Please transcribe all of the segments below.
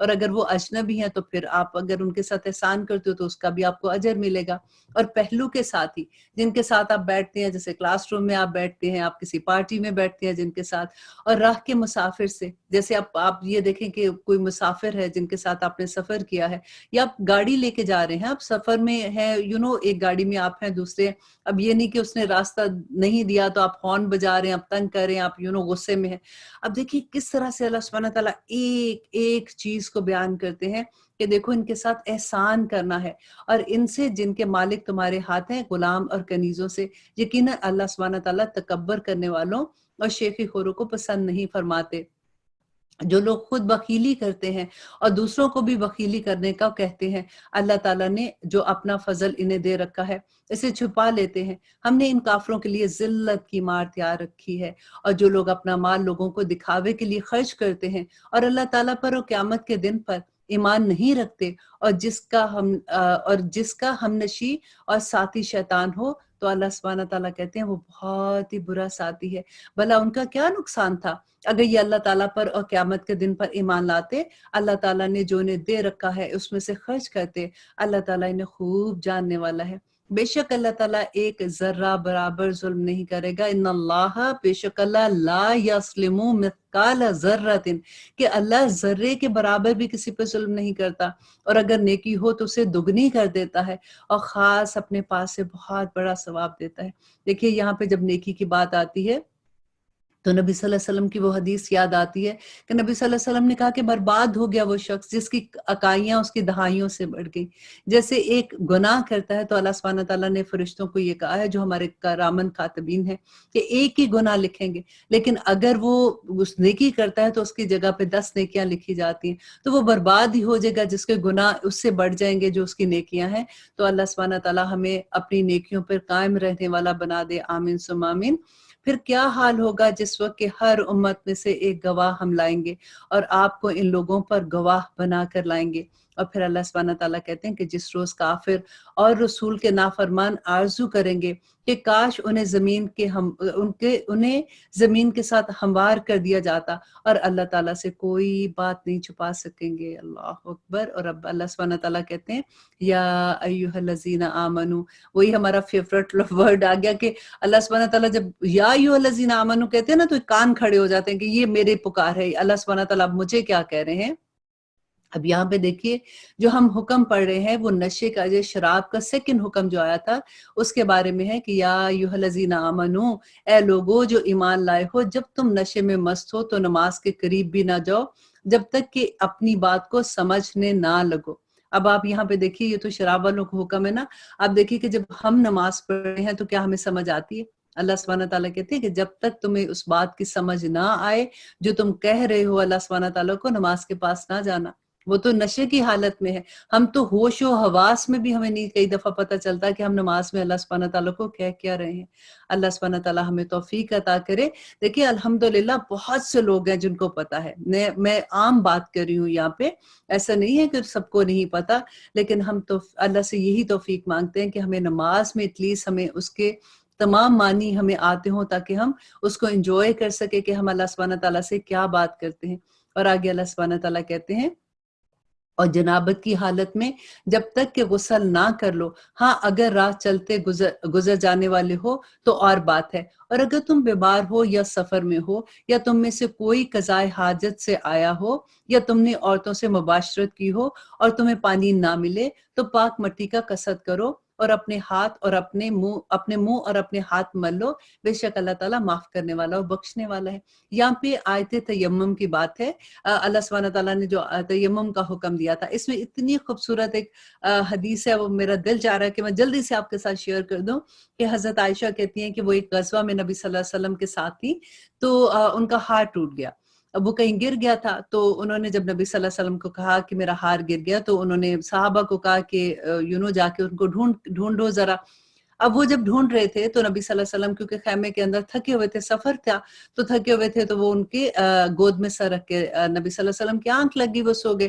اور اگر وہ اجنبی ہیں تو پھر آپ اگر ان کے ساتھ احسان کرتے ہو تو اس کا بھی آپ کو اجر ملے گا۔ اور پہلو کے ساتھ ہی جن کے ساتھ آپ بیٹھتے ہیں، جیسے کلاس روم میں آپ بیٹھتے ہیں، آپ کسی پارٹی میں بیٹھتے ہیں جن کے ساتھ، اور راہ کے مسافر سے، جیسے آپ یہ دیکھیں کہ کوئی مسافر ہے جن کے ساتھ آپ نے سفر کیا ہے، یا آپ گاڑی لے کے جا رہے ہیں، آپ سفر میں ہیں، ایک گاڑی میں آپ ہیں، دوسرے، اب یہ نہیں کہ اس نے راستہ نہیں دیا تو آپ ہارن بجا رہے ہیں، آپ تنگ کر رہے ہیں، آپ غصے میں ہیں۔ اب دیکھیے کس طرح سے اللہ سبحانہ تعالیٰ ایک ایک چیز کو بیان کرتے ہیں کہ دیکھو ان کے ساتھ احسان کرنا ہے، اور ان سے جن کے مالک تمہارے ہاتھ ہیں، غلام اور کنیزوں سے، یقیناً اللہ سبحانہ تعالیٰ تکبر کرنے والوں اور شیخی خوروں کو پسند نہیں فرماتے۔ جو لوگ خود بخیلی کرتے ہیں اور دوسروں کو بھی بخیلی کرنے کا کہتے ہیں، اللہ تعالیٰ نے جو اپنا فضل انہیں دے رکھا ہے اسے چھپا لیتے ہیں۔ ہم نے ان کافروں کے لیے ذلت کی مار تیار رکھی ہے، اور جو لوگ اپنا مال لوگوں کو دکھاوے کے لیے خرچ کرتے ہیں اور اللہ تعالیٰ پر اور قیامت کے دن پر ایمان نہیں رکھتے، اور جس کا ہم نشی اور ساتھی شیطان ہو، تو اللہ سبحانہ تعالیٰ کہتے ہیں وہ بہت ہی برا ساتھی ہے۔ بھلا ان کا کیا نقصان تھا اگر یہ اللہ تعالیٰ پر اور قیامت کے دن پر ایمان لاتے، اللہ تعالیٰ نے جو انہیں دے رکھا ہے اس میں سے خرچ کرتے۔ اللہ تعالیٰ انہیں خوب جاننے والا ہے۔ بے شک اللہ تعالیٰ ایک ذرہ برابر ظلم نہیں کرے گا۔ ان اللہ، بے شک اللہ، لا یظلم مثقال ذرۃ، کہ اللہ ذرے کے برابر بھی کسی پہ ظلم نہیں کرتا، اور اگر نیکی ہو تو اسے دگنی کر دیتا ہے، اور خاص اپنے پاس سے بہت بڑا ثواب دیتا ہے۔ دیکھیے یہاں پہ جب نیکی کی بات آتی ہے تو نبی صلی اللہ علیہ وسلم کی وہ حدیث یاد آتی ہے کہ نبی صلی اللہ علیہ وسلم نے کہا کہ برباد ہو گیا وہ شخص جس کی اکائیاں اس کی دہائیوں سے بڑھ گئی۔ جیسے ایک گناہ کرتا ہے تو اللہ سبحانہ تعالیٰ نے فرشتوں کو یہ کہا ہے جو ہمارے کرامن کاتبین ہیں کہ ایک ہی گناہ لکھیں گے، لیکن اگر وہ اس نیکی کرتا ہے تو اس کی جگہ پہ 10 نیکیاں لکھی جاتی ہیں، تو وہ برباد ہی ہو جائے گا جس کے گناہ اس سے بڑھ جائیں گے جو اس کی نیکیاں ہیں۔ تو اللہ سبحانہ تعالیٰ ہمیں اپنی نیکیوں پر قائم رہنے والا بنا دے، آمین ثم آمین۔ پھر کیا حال ہوگا جس وقت کہ ہر امت میں سے ایک گواہ ہم لائیں گے، اور آپ کو ان لوگوں پر گواہ بنا کر لائیں گے۔ اور پھر اللہ سبحانہ تعالیٰ کہتے ہیں کہ جس روز کافر اور رسول کے نافرمان آرزو کریں گے کہ کاش انہیں زمین کے ساتھ ہموار کر دیا جاتا، اور اللہ تعالیٰ سے کوئی بات نہیں چھپا سکیں گے۔ اللہ اکبر۔ اور اب اللہ سبحانہ تعالیٰ کہتے ہیں یا ایھا الذین آمنو، وہی ہمارا فیورٹ ورڈ آ گیا کہ اللہ سبحانہ تعالیٰ جب یا ایھا الذین آمنو کہتے ہیں نا تو کان کھڑے ہو جاتے ہیں کہ یہ میرے پکار ہے، اللہ سبحانہ تعالیٰ اب مجھے کیا کہہ رہے ہیں۔ اب یہاں پہ دیکھیے جو ہم حکم پڑھ رہے ہیں وہ نشے کا، جو شراب کا سیکنڈ حکم جو آیا تھا اس کے بارے میں ہے کہ یا ایھا الذین آمنو، اے لوگو جو ایمان لائے ہو، جب تم نشے میں مست ہو تو نماز کے قریب بھی نہ جاؤ جب تک کہ اپنی بات کو سمجھنے نہ لگو۔ اب آپ یہاں پہ دیکھیے یہ تو شراب والوں کو حکم ہے نا، آپ دیکھیے کہ جب ہم نماز پڑھ رہے ہیں تو کیا ہمیں سمجھ آتی ہے؟ اللہ سبحانہ تعالیٰ کہتے ہیں کہ جب تک تمہیں اس بات کی سمجھ نہ آئے جو تم کہہ رہے ہو اللہ سبحانہ تعالیٰ کو، نماز کے پاس نہ جانا۔ وہ تو نشے کی حالت میں ہے، ہم تو ہوش و حواس میں بھی ہمیں نہیں کئی دفعہ پتہ چلتا کہ ہم نماز میں اللہ سبحانہ تعالیٰ کو کہہ کیا رہے ہیں۔ اللہ سبحانہ تعالیٰ ہمیں توفیق عطا کرے۔ دیکھیے الحمدللہ بہت سے لوگ ہیں جن کو پتہ ہے، میں عام بات کر رہی ہوں یہاں پہ، ایسا نہیں ہے کہ سب کو نہیں پتہ، لیکن ہم تو اللہ سے یہی توفیق مانگتے ہیں کہ ہمیں نماز میں ایٹ لیسٹ ہمیں اس کے تمام معنی ہمیں آتے ہوں تاکہ ہم اس کو انجوائے کر سکے کہ ہم اللہ سبحانہ تعالیٰ سے کیا بات کرتے ہیں۔ اور آگے اللہ سبحانہ تعالیٰ کہتے ہیں اور جنابت کی حالت میں جب تک کہ غسل نہ کر لو، ہاں اگر راہ چلتے گزر جانے والے ہو تو اور بات ہے، اور اگر تم بیمار ہو یا سفر میں ہو یا تم میں سے کوئی قضائے حاجت سے آیا ہو یا تم نے عورتوں سے مباشرت کی ہو اور تمہیں پانی نہ ملے تو پاک مٹی کا قصد کرو اور اپنے ہاتھ اور اپنے منہ اور اپنے ہاتھ مل لو، بے شک اللہ تعالیٰ معاف کرنے والا اور بخشنے والا ہے۔ یہاں پہ آیت تیمم کی بات ہے، اللہ سبحانہ تعالیٰ نے جو تیمم کا حکم دیا تھا، اس میں اتنی خوبصورت ایک حدیث ہے، وہ میرا دل چاہ رہا ہے کہ میں جلدی سے آپ کے ساتھ شیئر کر دوں کہ حضرت عائشہ کہتی ہیں کہ وہ ایک غزوہ میں نبی صلی اللہ علیہ وسلم کے ساتھ تھی، تو ان کا ہار ٹوٹ گیا، اب وہ کہیں گر گیا تھا، تو انہوں نے جب نبی صلی اللہ علیہ وسلم کو کہا کہ میرا ہار گر گیا تو انہوں نے صحابہ کو کہا کہ جا کے ان کو ڈھونڈو ذرا۔ اب وہ جب ڈھونڈ رہے تھے تو نبی صلی اللہ علیہ وسلم کیونکہ خیمے کے اندر تھکے ہوئے تھے، سفر تھا تو تھکے ہوئے تھے، تو وہ ان کے گود میں سر رکھ کے نبی صلی اللہ علیہ وسلم کی آنکھ لگ گئی، وہ سو گئے۔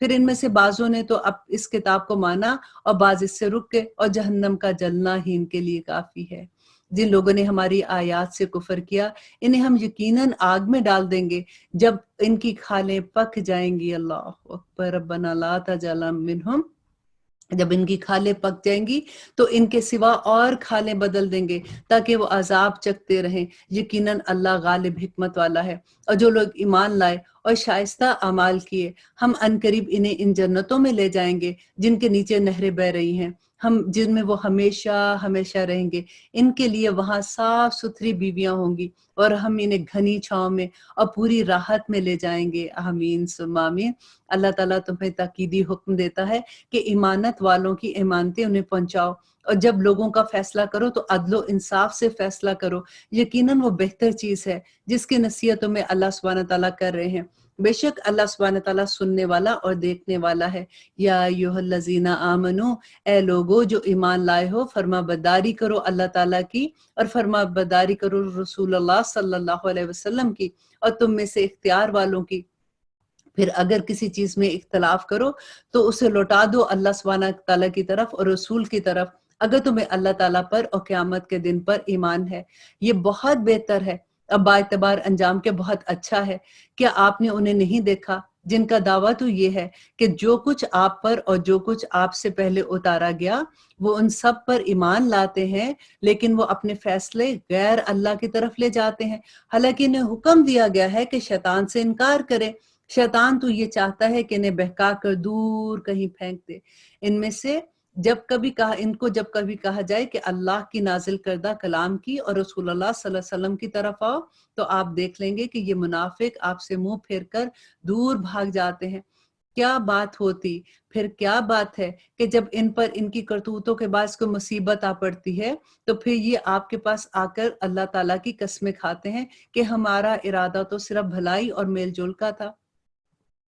پھر ان میں سے بعضوں نے تو اب اس کتاب کو مانا اور بعض اس سے رک گئے، اور جہنم کا جلنا ہی ان کے لیے کافی ہے۔ جن لوگوں نے ہماری آیات سے کفر کیا، انہیں ہم یقیناً آگ میں ڈال دیں گے جب ان کی کھالیں پک جائیں گی۔ اللہ اکبر، ربنا لا تجعلنا منہم۔ جب ان کی کھالیں پک جائیں گی تو ان کے سوا اور کھالیں بدل دیں گے تاکہ وہ عذاب چکتے رہیں۔ یقیناً اللہ غالب حکمت والا ہے۔ اور جو لوگ ایمان لائے اور شائستہ اعمال کیے، ہم عنقریب انہیں ان جنتوں میں لے جائیں گے جن کے نیچے نہریں بہہ رہی ہیں، ہم جن میں وہ ہمیشہ ہمیشہ رہیں گے۔ ان کے لیے وہاں صاف ستھری بیویاں ہوں گی اور ہم انہیں گھنی چھاؤں میں اور پوری راحت میں لے جائیں گے۔ آمین ثم آمین۔ اللہ تعالیٰ تمہیں تاکیدی حکم دیتا ہے کہ ایمانت والوں کی ایمانتیں انہیں پہنچاؤ، اور جب لوگوں کا فیصلہ کرو تو عدل و انصاف سے فیصلہ کرو، یقیناً وہ بہتر چیز ہے جس کی نصیحتوں میں اللہ سبحانہ تعالیٰ کر رہے ہیں۔ بے شک اللہ سبحانہ تعالیٰ سننے والا اور دیکھنے والا ہے۔ یا ایھا الذین آمنو، اے لوگو جو ایمان لائے ہو، فرما برداری کرو اللہ تعالیٰ کی اور فرما برداری کرو رسول اللہ صلی اللہ علیہ وسلم کی اور تم میں سے اختیار والوں کی۔ پھر اگر کسی چیز میں اختلاف کرو تو اسے لوٹا دو اللہ سبحانہ تعالیٰ کی طرف اور رسول کی طرف، اگر تمہیں اللہ تعالیٰ پر اور قیامت کے دن پر ایمان ہے۔ یہ بہت بہتر ہے، اب باعتبار انجام کے بہت اچھا ہے۔ کیا آپ نے انہیں نہیں دیکھا جن کا دعویٰ تو یہ ہے کہ جو کچھ آپ پر اور جو کچھ آپ سے پہلے اتارا گیا وہ ان سب پر ایمان لاتے ہیں، لیکن وہ اپنے فیصلے غیر اللہ کی طرف لے جاتے ہیں، حالانکہ انہیں حکم دیا گیا ہے کہ شیطان سے انکار کرے۔ شیطان تو یہ چاہتا ہے کہ انہیں بہکا کر دور کہیں پھینک دے۔ ان میں سے ان کو جب کبھی کہا جائے کہ اللہ کی نازل کردہ کلام کی اور رسول اللہ صلی اللہ علیہ وسلم کی طرف آؤ، تو آپ دیکھ لیں گے کہ یہ منافق آپ سے منہ پھیر کر دور بھاگ جاتے ہیں۔ کیا بات ہوتی، پھر کیا بات ہے کہ جب ان پر ان کی کرتوتوں کے باعث کوئی مصیبت آ پڑتی ہے تو پھر یہ آپ کے پاس آ کر اللہ تعالیٰ کی قسمیں کھاتے ہیں کہ ہمارا ارادہ تو صرف بھلائی اور میل جول کا تھا۔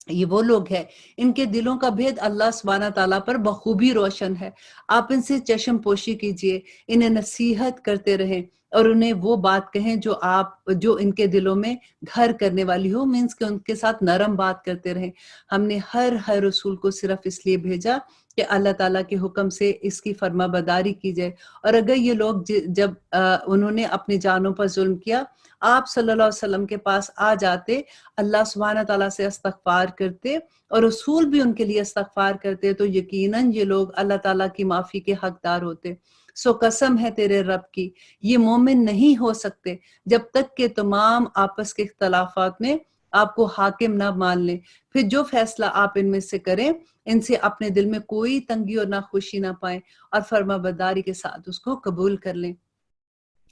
یہ وہ لوگ ہیں، ان کے دلوں کا بھید اللہ سبحانہ تعالیٰ پر بخوبی روشن ہے۔ آپ ان سے چشم پوشی کیجئے، انہیں نصیحت کرتے رہیں اور انہیں وہ بات کہیں جو ان کے دلوں میں گھر کرنے والی ہو، مینس کہ ان کے ساتھ نرم بات کرتے رہیں۔ ہم نے ہر رسول کو صرف اس لیے بھیجا کہ اللہ تعالیٰ کے حکم سے اس کی فرما برداری کی جائے، اور اگر یہ لوگ جب انہوں نے اپنی جانوں پر ظلم کیا، آپ صلی اللہ علیہ وسلم کے پاس آ جاتے، اللہ سبحانہ تعالیٰ سے استغفار کرتے اور رسول بھی ان کے لیے استغفار کرتے، تو یقیناً یہ لوگ اللہ تعالیٰ کی معافی کے حقدار ہوتے۔ سو قسم ہے تیرے رب کی، یہ مومن نہیں ہو سکتے جب تک کہ تمام آپس کے اختلافات میں آپ کو حاکم نہ مان لیں۔ پھر جو فیصلہ آپ ان میں سے کریں، ان سے اپنے دل میں کوئی تنگی اور ناخوشی نہ پائیں اور فرما برداری کے ساتھ اس کو قبول کر لیں۔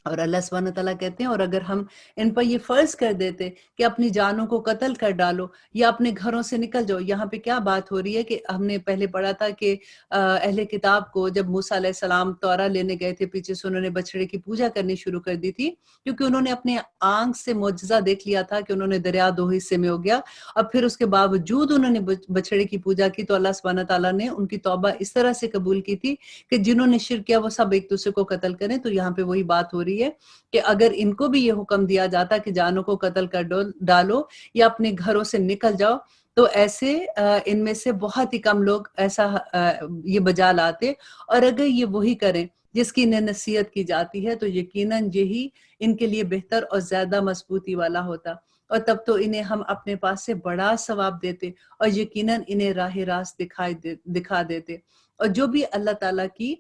اور اللہ سبحانہ تعالیٰ کہتے ہیں، اور اگر ہم ان پر یہ فرض کر دیتے کہ اپنی جانوں کو قتل کر ڈالو یا اپنے گھروں سے نکل جاؤ۔ یہاں پہ کیا بات ہو رہی ہے کہ ہم نے پہلے پڑھا تھا کہ اہل کتاب کو جب موسیٰ علیہ السلام تورا لینے گئے تھے، پیچھے سے انہوں نے بچڑے کی پوجا کرنی شروع کر دی تھی، کیونکہ انہوں نے اپنے آنکھ سے معجزہ دیکھ لیا تھا کہ انہوں نے دریا دو حصے میں ہو گیا، اور پھر اس کے باوجود انہوں نے بچڑے کی پوجا کی، تو اللہ سبحانہ تعالیٰ نے ان کی توبہ اس طرح سے قبول کی تھی کہ جنہوں نے شرک کیا وہ سب ایک دوسرے کو قتل کریں۔ تو یہاں پہ وہی بات ہو رہی ہے کہ اگر ان کو بھی یہ حکم دیا جاتا کہ جانوں کو قتل کر ڈالو یا اپنے گھروں سے نکل جاؤ، تو ایسے ان میں سے بہت ہی کم لوگ ایسا یہ بجا لاتے، اور اگر یہ وہی کریں جس کی انہیں نصیحت کی جاتی ہے تو یقیناً یہی ان کے لیے بہتر اور زیادہ مضبوطی والا ہوتا، اور تب تو انہیں ہم اپنے پاس سے بڑا ثواب دیتے اور یقیناً انہیں راہ راست دکھا دیتے۔ اور جو بھی اللہ تعالیٰ کی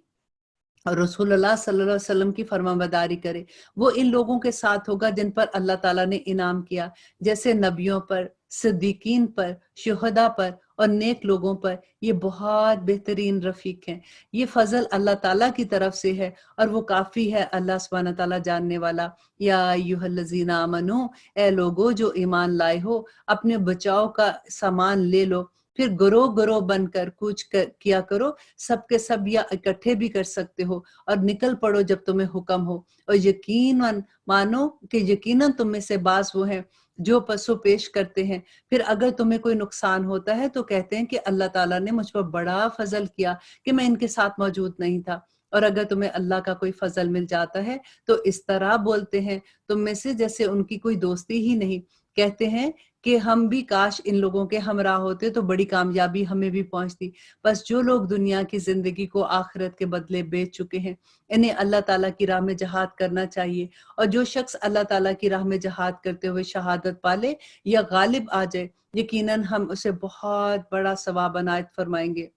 اور رسول اللہ صلی اللہ علیہ وسلم کی فرمانبرداری کرے، وہ ان لوگوں کے ساتھ ہوگا جن پر اللہ تعالیٰ نے انعام کیا، جیسے نبیوں پر، صدیقین پر، شہداء پر اور نیک لوگوں پر۔ یہ بہت بہترین رفیق ہیں۔ یہ فضل اللہ تعالیٰ کی طرف سے ہے اور وہ کافی ہے اللہ سبحانہ تعالیٰ جاننے والا۔ یا ایھا الذین آمنو، اے لوگو جو ایمان لائے ہو، اپنے بچاؤ کا سامان لے لو، پھر گروہ گروہ بن کر کوچ کیا کرو، سب کے سب یا اکٹھے بھی کر سکتے ہو، اور نکل پڑو جب تمہیں حکم ہو، اور یقیناً مانو کہ یقیناً تم میں سے بعض وہ ہیں جو پسو پیش کرتے ہیں۔ پھر اگر تمہیں کوئی نقصان ہوتا ہے تو کہتے ہیں کہ اللہ تعالیٰ نے مجھ پر بڑا فضل کیا کہ میں ان کے ساتھ موجود نہیں تھا، اور اگر تمہیں اللہ کا کوئی فضل مل جاتا ہے تو اس طرح بولتے ہیں تم میں سے جیسے ان کی کوئی دوستی ہی نہیں۔ کہتے ہیں کہ ہم بھی کاش ان لوگوں کے ہمراہ ہوتے تو بڑی کامیابی ہمیں بھی پہنچتی۔ بس جو لوگ دنیا کی زندگی کو آخرت کے بدلے بیچ چکے ہیں، انہیں اللہ تعالیٰ کی راہ میں جہاد کرنا چاہیے، اور جو شخص اللہ تعالیٰ کی راہ میں جہاد کرتے ہوئے شہادت پالے یا غالب آ جائے، یقیناً ہم اسے بہت بڑا ثواب عنایت فرمائیں گے۔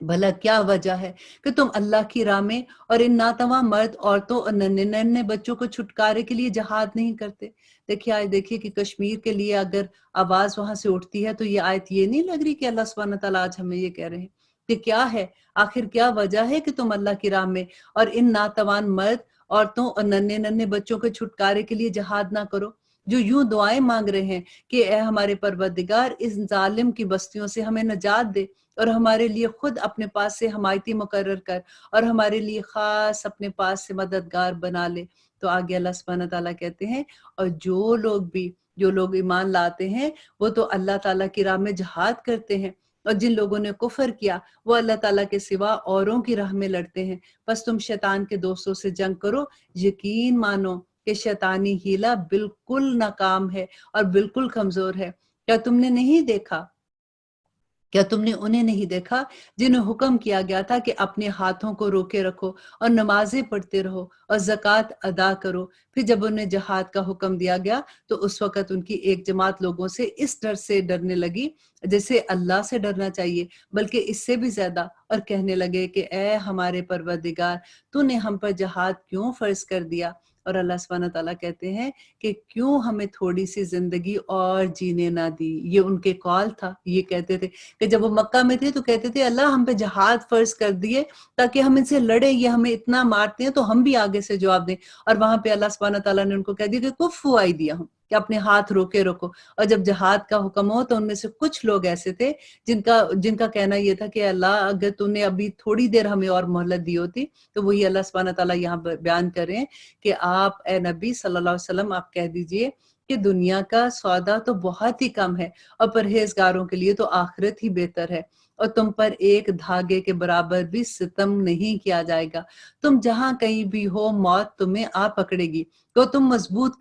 بھلا کیا وجہ ہے کہ تم اللہ کی راہ میں اور ان ناتواں مرد، عورتوں اور ننھے ننھے بچوں کو چھٹکارے کے لیے جہاد نہیں کرتے؟ دیکھیے کہ کشمیر کے لیے اگر آواز وہاں سے اٹھتی ہے تو یہ آیت یہ نہیں لگ رہی کہ اللہ سبحانہ تعالیٰ آج ہمیں یہ کہہ رہے ہیں کہ کیا ہے، آخر کیا وجہ ہے کہ تم اللہ کی راہ میں اور ان ناتوان مرد، عورتوں اور ننھے ننھے بچوں کے چھٹکارے کے لیے جہاد نہ کرو، جو یوں دعائیں مانگ رہے ہیں کہ اے ہمارے پروردگار، اس ظالم کی بستیوں سے ہمیں نجات دے اور ہمارے لیے خود اپنے پاس سے حمایتی مقرر کر اور ہمارے لیے خاص اپنے پاس سے مددگار بنا لے۔ تو آگے اللہ سبحانہ تعالیٰ کہتے ہیں، اور جو لوگ ایمان لاتے ہیں وہ تو اللہ تعالیٰ کی راہ میں جہاد کرتے ہیں، اور جن لوگوں نے کفر کیا وہ اللہ تعالیٰ کے سوا اوروں کی راہ میں لڑتے ہیں، بس تم شیطان کے دوستوں سے جنگ کرو، یقین مانو کہ شیطانی ہیلہ بالکل ناکام ہے اور بالکل کمزور ہے۔ کیا تم نے انہیں نہیں دیکھا جنہیں حکم کیا گیا تھا کہ اپنے ہاتھوں کو روکے رکھو اور نمازیں پڑھتے رہو اور زکوٰۃ ادا کرو؟ پھر جب انہیں جہاد کا حکم دیا گیا تو اس وقت ان کی ایک جماعت لوگوں سے اس ڈر سے ڈرنے لگی جیسے اللہ سے ڈرنا چاہیے، بلکہ اس سے بھی زیادہ، اور کہنے لگے کہ اے ہمارے پروردگار، تو نے ہم پر جہاد کیوں فرض کر دیا؟ اور اللہ سبحانہ تعالیٰ کہتے ہیں کہ کیوں ہمیں تھوڑی سی زندگی اور جینے نہ دی۔ یہ ان کے قول تھا، یہ کہتے تھے کہ جب وہ مکہ میں تھے تو کہتے تھے اللہ ہم پہ جہاد فرض کر دیے تاکہ ہم ان سے لڑے، یہ ہمیں اتنا مارتے ہیں تو ہم بھی آگے سے جواب دیں۔ اور وہاں پہ اللہ سبحانہ تعالیٰ نے ان کو کہہ دیا کہ کفو ایدیہم، کہ اپنے ہاتھ روکے رکھو۔ اور جب جہاد کا حکم ہو تو ان میں سے کچھ لوگ ایسے تھے جن کا کہنا یہ تھا کہ اللہ اگر تو نے ابھی تھوڑی دیر ہمیں اور مہلت دی ہوتی، تو وہی اللہ سبحانہ تعالیٰ یہاں بیان کر رہے ہیں کہ آپ اے نبی صلی اللہ علیہ وسلم آپ کہہ دیجئے کہ دنیا کا سودا تو بہت ہی کم ہے اور پرہیزگاروں کے لیے تو آخرت ہی بہتر ہے، اور تم پر ایک دھاگے کے برابر بھی ستم نہیں کیا جائے گا۔ تم جہاں کہیں بھی ہو موت تمہیں آ پکڑے گی، تو تم مضبوط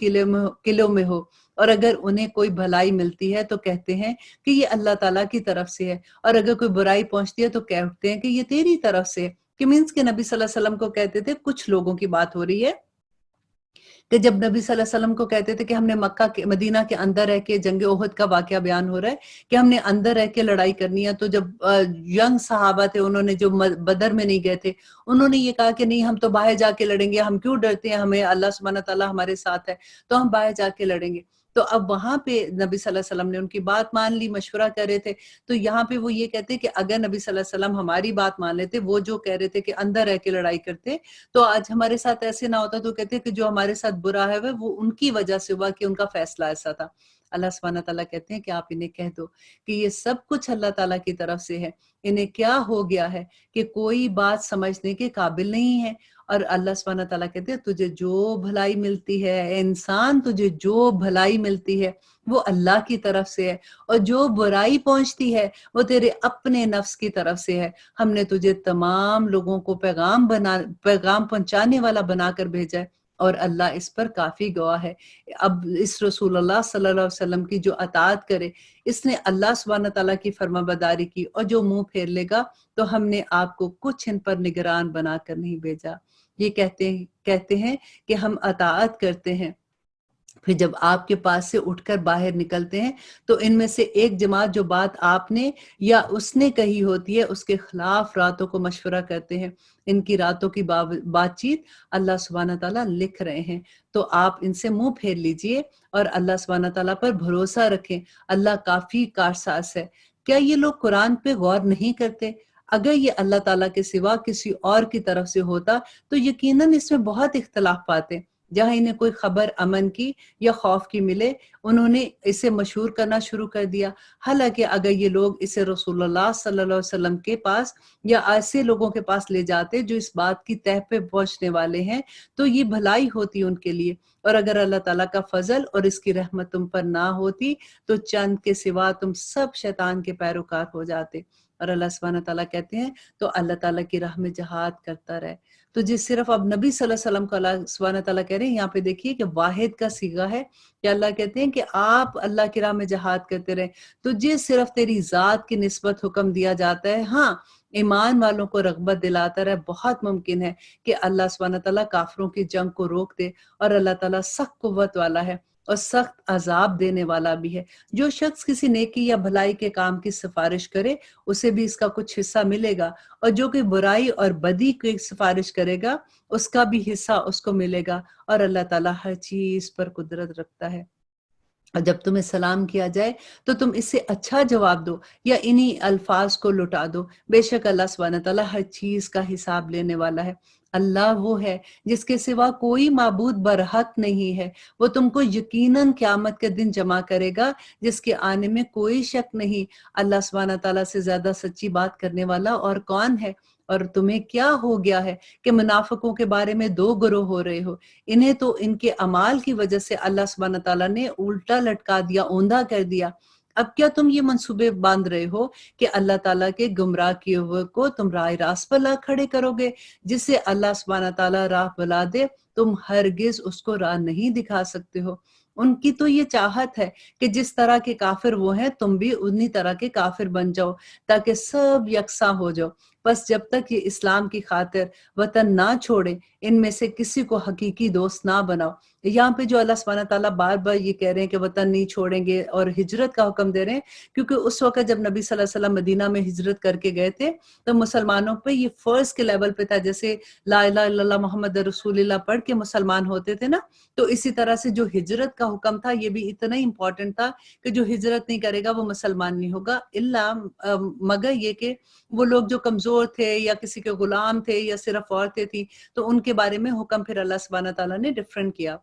قلعوں میں ہو، اور اگر انہیں کوئی بھلائی ملتی ہے تو کہتے ہیں کہ یہ اللہ تعالیٰ کی طرف سے ہے، اور اگر کوئی برائی پہنچتی ہے تو کہتے ہیں کہ یہ تیری طرف سے ہے۔ کہ مینس کے نبی صلی اللہ علیہ وسلم کو کہتے تھے، کچھ لوگوں کی بات ہو رہی ہے کہ جب نبی صلی اللہ علیہ وسلم کو کہتے تھے کہ ہم نے مدینہ کے اندر رہ کے جنگ احد کا واقعہ بیان ہو رہا ہے کہ ہم نے اندر رہ کے لڑائی کرنی ہے، تو جب ینگ صحابہ تھے، انہوں نے جو بدر میں نہیں گئے تھے، انہوں نے یہ کہا کہ نہیں ہم تو باہر جا کے لڑیں گے، ہم کیوں ڈرتے ہیں، ہمیں اللہ سبحانہ تعالیٰ ہمارے ساتھ ہے تو ہم باہر جا کے لڑیں گے۔ تو اب وہاں پہ نبی صلی اللہ علیہ وسلم نے ان کی بات مان لی، مشورہ کر رہے تھے، تو یہاں پہ وہ یہ کہتے ہیں کہ اگر نبی صلی اللہ علیہ وسلم ہماری بات مان لیتے، وہ جو کہہ رہے تھے کہ اندر رہ کے لڑائی کرتے، تو آج ہمارے ساتھ ایسے نہ ہوتا۔ تو کہتے ہیں کہ جو ہمارے ساتھ برا ہے وہ ان کی وجہ سے ہوا کہ ان کا فیصلہ ایسا تھا۔ اللہ سبحانہ تعالیٰ کہتے ہیں کہ آپ انہیں کہہ دو کہ یہ سب کچھ اللہ تعالیٰ کی طرف سے ہے، انہیں کیا ہو گیا ہے کہ کوئی بات سمجھنے کے قابل نہیں ہے۔ اور اللہ سبحانہ تعالیٰ کہتے ہیں تجھے جو بھلائی ملتی ہے اے انسان، تجھے جو بھلائی ملتی ہے وہ اللہ کی طرف سے ہے، اور جو برائی پہنچتی ہے وہ تیرے اپنے نفس کی طرف سے ہے۔ ہم نے تجھے تمام لوگوں کو پیغام پہنچانے والا بنا کر بھیجا ہے، اور اللہ اس پر کافی گواہ ہے۔ اب اس رسول اللہ صلی اللہ علیہ وسلم کی جو اطاعت کرے، اس نے اللہ سبحانہ تعالیٰ کی فرما برداری کی، اور جو منہ پھیر لے گا تو ہم نے آپ کو کچھ ان پر نگران بنا کر نہیں بھیجا۔ یہ کہتے ہیں کہ ہم اطاعت کرتے ہیں، پھر جب آپ کے پاس سے اٹھ کر باہر نکلتے ہیں تو ان میں سے ایک جماعت جو بات آپ نے یا اس نے کہی ہوتی ہے اس کے خلاف راتوں کو مشورہ کرتے ہیں۔ ان کی راتوں کی بات چیت اللہ سبحانہ تعالیٰ لکھ رہے ہیں، تو آپ ان سے منہ پھیر لیجئے اور اللہ سبحانہ تعالیٰ پر بھروسہ رکھیں، اللہ کافی کارساز ہے۔ کیا یہ لوگ قرآن پہ غور نہیں کرتے؟ اگر یہ اللہ تعالیٰ کے سوا کسی اور کی طرف سے ہوتا تو یقیناً اس میں بہت اختلاف پاتے۔ جہاں انہیں کوئی خبر امن کی یا خوف کی ملے، انہوں نے اسے مشہور کرنا شروع کر دیا۔ حالانکہ اگر یہ لوگ اسے رسول اللہ صلی اللہ علیہ وسلم کے پاس یا ایسے لوگوں کے پاس لے جاتے جو اس بات کی تہ پہ پہنچنے والے ہیں تو یہ بھلائی ہوتی ان کے لیے، اور اگر اللہ تعالیٰ کا فضل اور اس کی رحمت تم پر نہ ہوتی تو چند کے سوا تم سب شیطان کے پیروکار ہو جاتے۔ اور اللہ سبحانہ تعالیٰ کہتے ہیں تو اللہ تعالیٰ کی راہ میں جہاد کرتا رہے. تو جس صرف اب نبی صلی اللہ علیہ وسلم کو اللہ سبحانہ تعالیٰ کہہ رہے ہیں، یہاں پہ دیکھیے کہ واحد کا صیغہ ہے کہ اللہ کہتے ہیں کہ آپ اللہ کی راہ میں جہاد کرتے رہیں. تو جس صرف تیری ذات کی نسبت حکم دیا جاتا ہے، ہاں ایمان والوں کو رغبت دلاتا رہے. بہت ممکن ہے کہ اللہ سبحانہ تعالیٰ کافروں کی جنگ کو روک دے، اور اللہ تعالیٰ سخت قوت والا ہے اور سخت عذاب دینے والا بھی ہے. جو شخص کسی نیکی یا بھلائی کے کام کی سفارش کرے اسے بھی اس کا کچھ حصہ ملے گا، اور جو کہ برائی اور بدی کی سفارش کرے گا اس کا بھی حصہ اس کو ملے گا. اور اللہ تعالیٰ ہر چیز پر قدرت رکھتا ہے. اور جب تمہیں سلام کیا جائے تو تم اس سے اچھا جواب دو یا انہی الفاظ کو لٹا دو. بے شک اللہ سبحانہ تعالیٰ ہر چیز کا حساب لینے والا ہے. اللہ وہ ہے جس کے سوا کوئی معبود برحق نہیں ہے. وہ تم کو یقیناً قیامت کے دن جمع کرے گا جس کے آنے میں کوئی شک نہیں. اللہ سبحانہ تعالیٰ سے زیادہ سچی بات کرنے والا اور کون ہے؟ اور تمہیں کیا ہو گیا ہے کہ منافقوں کے بارے میں دو گروہ ہو رہے ہو؟ انہیں تو ان کے اعمال کی وجہ سے اللہ سبحانہ تعالیٰ نے الٹا لٹکا دیا، اوندھا کر دیا. اب کیا تم یہ منصوبے باندھ رہے ہو کہ اللہ تعالیٰ کے گمراہ کیے ہوئے کو تم راہ راست پر لا کھڑے کرو گے؟ جس سے اللہ سبحانہ تعالیٰ راہ بلا دے تم ہرگز اس کو راہ نہیں دکھا سکتے ہو. ان کی تو یہ چاہت ہے کہ جس طرح کے کافر وہ ہیں تم بھی انہی طرح کے کافر بن جاؤ تاکہ سب یکساں ہو جاؤ. بس جب تک یہ اسلام کی خاطر وطن نہ چھوڑے ان میں سے کسی کو حقیقی دوست نہ بناؤ. یہاں پہ جو اللہ سبحانہ تعالیٰ بار بار یہ کہہ رہے ہیں کہ وطن نہیں چھوڑیں گے اور ہجرت کا حکم دے رہے ہیں، کیونکہ اس وقت جب نبی صلی اللہ علیہ وسلم مدینہ میں ہجرت کر کے گئے تھے تو مسلمانوں پہ یہ فرض کے لیول پہ تھا. جیسے لا الہ الا اللہ محمد رسول اللہ پڑھ کے مسلمان ہوتے تھے نا، تو اسی طرح سے جو ہجرت کا حکم تھا یہ بھی اتنا ہی امپورٹنٹ تھا کہ جو ہجرت نہیں کرے گا وہ مسلمان نہیں ہوگا، مگر یہ کہ وہ لوگ جو کمزور تھے یا کسی کے غلام تھے یا صرف عورتیں تھیں تو ان کے بارے میں حکم پھر اللہ سبحانہ تعالیٰ نے ڈیفرنٹ کیا.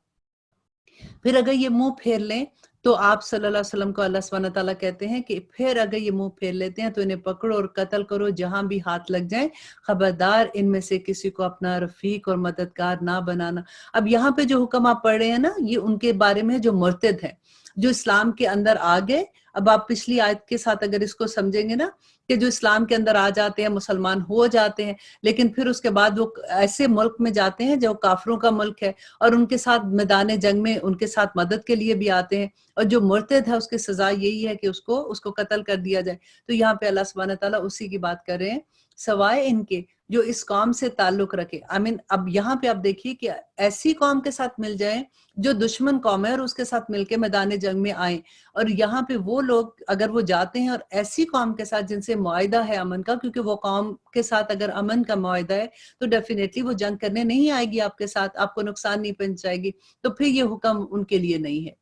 پھر اگر یہ منہ پھیر لیں تو آپ صلی اللہ علیہ وسلم کو اللہ سبحانہ تعالیٰ کہتے ہیں کہ پھر اگر یہ منہ پھیر لیتے ہیں تو انہیں پکڑو اور قتل کرو جہاں بھی ہاتھ لگ جائیں. خبردار ان میں سے کسی کو اپنا رفیق اور مددگار نہ بنانا. اب یہاں پہ جو حکم آپ پڑھ رہے ہیں نا یہ ان کے بارے میں جو مرتد ہیں، جو اسلام کے اندر آ گئے. اب آپ پچھلی آیت کے ساتھ اگر اس کو سمجھیں گے نا کہ جو اسلام کے اندر آ جاتے ہیں، مسلمان ہو جاتے ہیں، لیکن پھر اس کے بعد وہ ایسے ملک میں جاتے ہیں جو کافروں کا ملک ہے اور ان کے ساتھ میدان جنگ میں ان کے ساتھ مدد کے لیے بھی آتے ہیں، اور جو مرتد ہے اس کی سزا یہی ہے کہ اس کو قتل کر دیا جائے. تو یہاں پہ اللہ سبحانہ تعالیٰ اسی کی بات کر رہے ہیں سوائے ان کے جو اس قوم سے تعلق رکھے. اب یہاں پہ آپ دیکھیے کہ ایسی قوم کے ساتھ مل جائیں جو دشمن قوم ہے اور اس کے ساتھ مل کے میدان جنگ میں آئیں. اور یہاں پہ وہ لوگ اگر وہ جاتے ہیں اور ایسی قوم کے ساتھ جن سے معاہدہ ہے امن کا، کیونکہ وہ قوم کے ساتھ اگر امن کا معاہدہ ہے تو ڈیفینیٹلی وہ جنگ کرنے نہیں آئے گی آپ کے ساتھ، آپ کو نقصان نہیں پہنچائے گی، تو پھر یہ حکم ان کے لیے نہیں ہے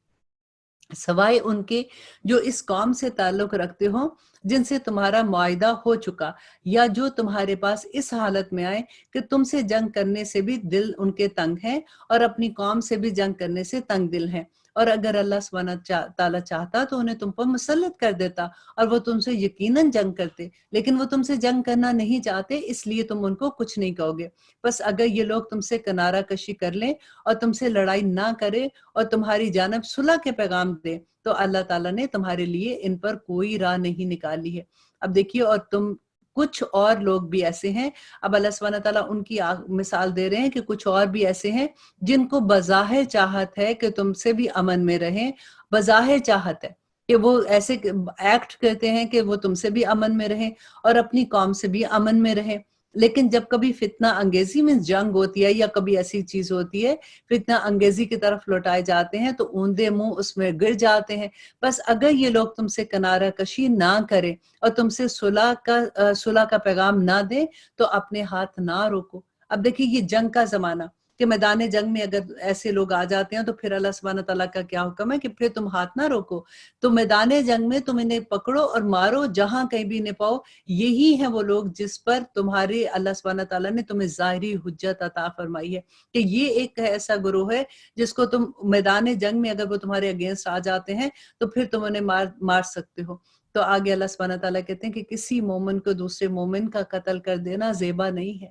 سوائے ان کے جو اس قوم سے تعلق رکھتے ہوں جن سے تمہارا معاہدہ ہو چکا، یا جو تمہارے پاس اس حالت میں آئے کہ تم سے جنگ کرنے سے بھی دل ان کے تنگ ہیں اور اپنی قوم سے بھی جنگ کرنے سے تنگ دل ہیں. اور اگر اللہ سبحانہ تعالیٰ چاہتا تو انہیں تم پر مسلط کر دیتا اور وہ تم سے یقیناً جنگ کرتے، لیکن وہ تم سے جنگ کرنا نہیں چاہتے اس لیے تم ان کو کچھ نہیں کہو گے. بس اگر یہ لوگ تم سے کنارہ کشی کر لیں اور تم سے لڑائی نہ کرے اور تمہاری جانب صلح کے پیغام دے تو اللہ تعالیٰ نے تمہارے لیے ان پر کوئی راہ نہیں نکالی ہے. اب دیکھیے، اور تم کچھ اور لوگ بھی ایسے ہیں. اب اللہ سبحانہ تعالیٰ ان کی مثال دے رہے ہیں کہ کچھ اور بھی ایسے ہیں جن کو بظاہر چاہت ہے کہ تم سے بھی امن میں رہیں، بظاہر چاہت ہے کہ وہ ایسے ایکٹ کرتے ہیں کہ وہ تم سے بھی امن میں رہیں اور اپنی قوم سے بھی امن میں رہیں، لیکن جب کبھی فتنہ انگیزی میں جنگ ہوتی ہے یا کبھی ایسی چیز ہوتی ہے فتنہ انگیزی کی طرف لوٹائے جاتے ہیں تو اوندے منہ اس میں گر جاتے ہیں. بس اگر یہ لوگ تم سے کنارہ کشی نہ کریں اور تم سے صلح کا پیغام نہ دیں تو اپنے ہاتھ نہ روکو. اب دیکھیے یہ جنگ کا زمانہ کہ میدان جنگ میں اگر ایسے لوگ آ جاتے ہیں تو پھر اللہ سبحانہ تعالیٰ کا کیا حکم ہے کہ پھر تم ہاتھ نہ روکو. تو میدان جنگ میں تم انہیں پکڑو اور مارو جہاں کہیں بھی انہیں پاؤ. یہی ہیں وہ لوگ جس پر تمہارے اللہ سبحانہ تعالیٰ نے تمہیں ظاہری حجت عطا فرمائی ہے کہ یہ ایک ایسا گروہ ہے جس کو تم میدان جنگ میں اگر وہ تمہارے اگینسٹ آ جاتے ہیں تو پھر تم انہیں مار سکتے ہو. تو آگے اللہ سبحانہ تعالیٰ کہتے ہیں کہ کسی مومن کو دوسرے مومن کا قتل کر دینا زیبا نہیں ہے،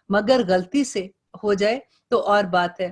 مگر غلطی سے ہو جائے تو اور بات ہے.